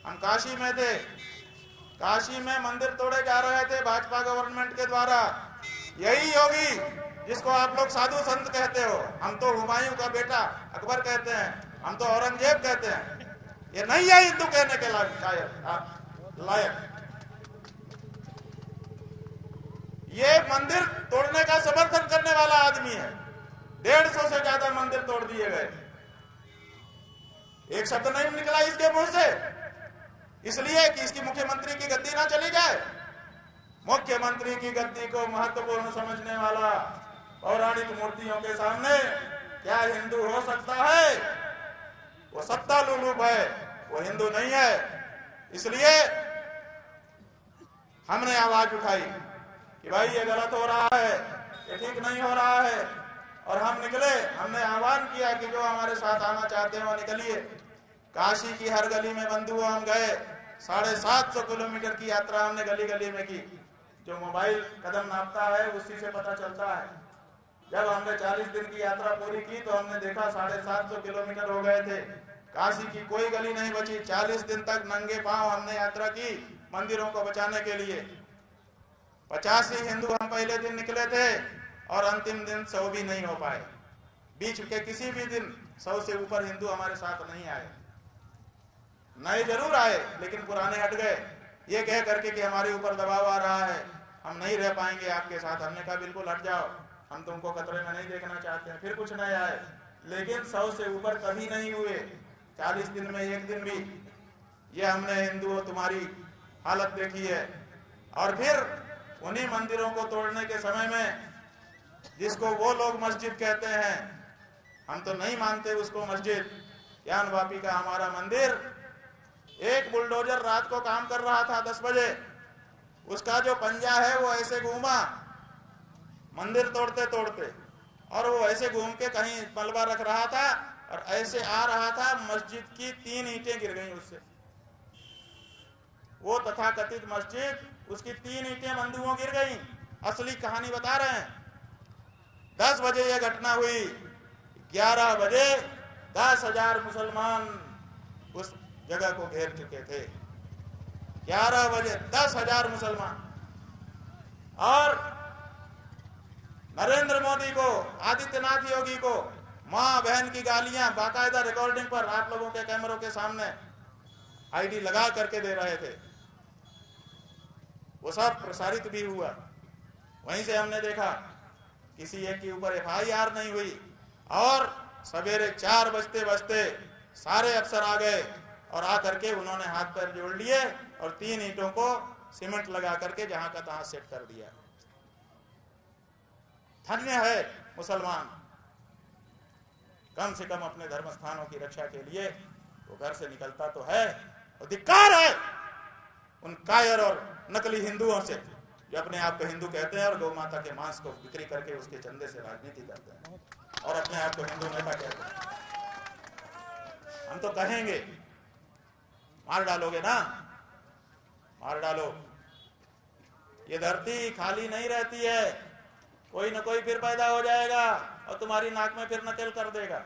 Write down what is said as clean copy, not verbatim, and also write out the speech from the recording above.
हम काशी में थे, काशी में मंदिर तोड़े जा रहे थे भाजपा गवर्नमेंट के द्वारा। यही योगी जिसको आप लोग साधु संत कहते हो, हम तो हुमायूं का बेटा अकबर कहते हैं, हम तो औरंगजेब कहते हैं, ये नहीं है हिंदू कहने के लायक। ये मंदिर तोड़ने का समर्थन करने वाला आदमी है। 150 से ज्यादा मंदिर तोड़ दिए गए, एक शब्द नहीं निकला इसके मुंह से, इसलिए कि इसकी मुख्यमंत्री की गद्दी ना चली जाए। मुख्यमंत्री की गद्दी को महत्वपूर्ण समझने वाला पौराणिक मूर्तियों के सामने क्या हिंदू हो सकता है? वो सत्ता लुलूप है, वो हिंदू नहीं है। इसलिए हमने आवाज उठाई कि भाई ये गलत हो रहा है, ये ठीक नहीं हो रहा है, और हम निकले। हमने आह्वान किया कि जो हमारे साथ आना चाहते हैं वो निकलिए। काशी की हर गली में बंधु हम गए। 750 किलोमीटर की यात्रा हमने गली गली में की। जो मोबाइल कदम नापता है उसी से पता चलता है। जब हमने 40 दिन की यात्रा पूरी की तो हमने देखा 750 किलोमीटर हो गए थे, काशी की कोई गली नहीं बची। 40 दिन तक नंगे पांव हमने यात्रा की मंदिरों को बचाने के लिए। 85 हिंदू हम पहले दिन निकले थे और अंतिम दिन 100 भी नहीं हो पाए। बीच के किसी भी दिन 100 से ऊपर हिंदू हमारे साथ नहीं आए। नए जरूर आए लेकिन पुराने हट गए, ये कह करके कि हमारे ऊपर दबाव आ रहा है, हम नहीं रह पाएंगे आपके साथ। हमने कहा बिल्कुल हट जाओ, हम तुमको खतरे में नहीं देखना चाहते हैं। फिर कुछ नए आए, लेकिन 100 से ऊपर कभी नहीं हुए 40 दिन में एक दिन भी। ये हमने हिंदुओं तुम्हारी हालत देखी है। और फिर उन्हीं मंदिरों को तोड़ने के समय में, जिसको वो लोग मस्जिद कहते हैं, हम तो नहीं मानते उसको मस्जिद, ज्ञान वापी का हमारा मंदिर, एक बुलडोजर रात को काम कर रहा था 10 बजे, उसका जो पंजा है वो ऐसे घूमा मंदिर तोड़ते तोड़ते, और वो ऐसे घूम के कहीं मलबा रख रहा था और ऐसे आ रहा था, मस्जिद की 3 ईंटें गिर गई उससे। वो तथाकथित मस्जिद, उसकी 3 ईंटें बंधुओं गिर गई। असली कहानी बता रहे हैं। 10 बजे ये घटना हुई, 11 बजे 10,000 मुसलमान उस जगह को घेर चुके थे। 11 बजे 10,000 मुसलमान। और नरेंद्र मोदी को, आदित्यनाथ योगी को मां बहन की गालियां बाकायदा रिकॉर्डिंग पर आप लोगों के कैमरों के सामने आईडी लगा करके दे रहे थे। वो सब प्रसारित भी हुआ। वहीं से हमने देखा किसी एक के ऊपर FIR नहीं हुई, और सवेरे 4 बजते बजते सारे अफसर आ गए और आकर के उन्होंने हाथ पैर जोड़ लिए और 3 ईंटों को सीमेंट लगा करके जहां का तहां सेट कर दिया। धन्य है मुसलमान, कम से कम अपने धर्म स्थानों की रक्षा के लिए वो घर से निकलता तो है। और धिक्कार है उन कायर और नकली हिंदुओं से जो अपने आप को हिंदू कहते हैं और गौ माता के मांस को बिक्री करके उसके चंदे से राजनीति करते हैं और अपने आप को हिंदू नेता कहते हैं। हम तो कहेंगे, मार डालोगे ना, मार डालो। ये धरती खाली नहीं रहती है, कोई न कोई फिर पैदा हो जाएगा और तुम्हारी नाक में फिर नकेल कर देगा।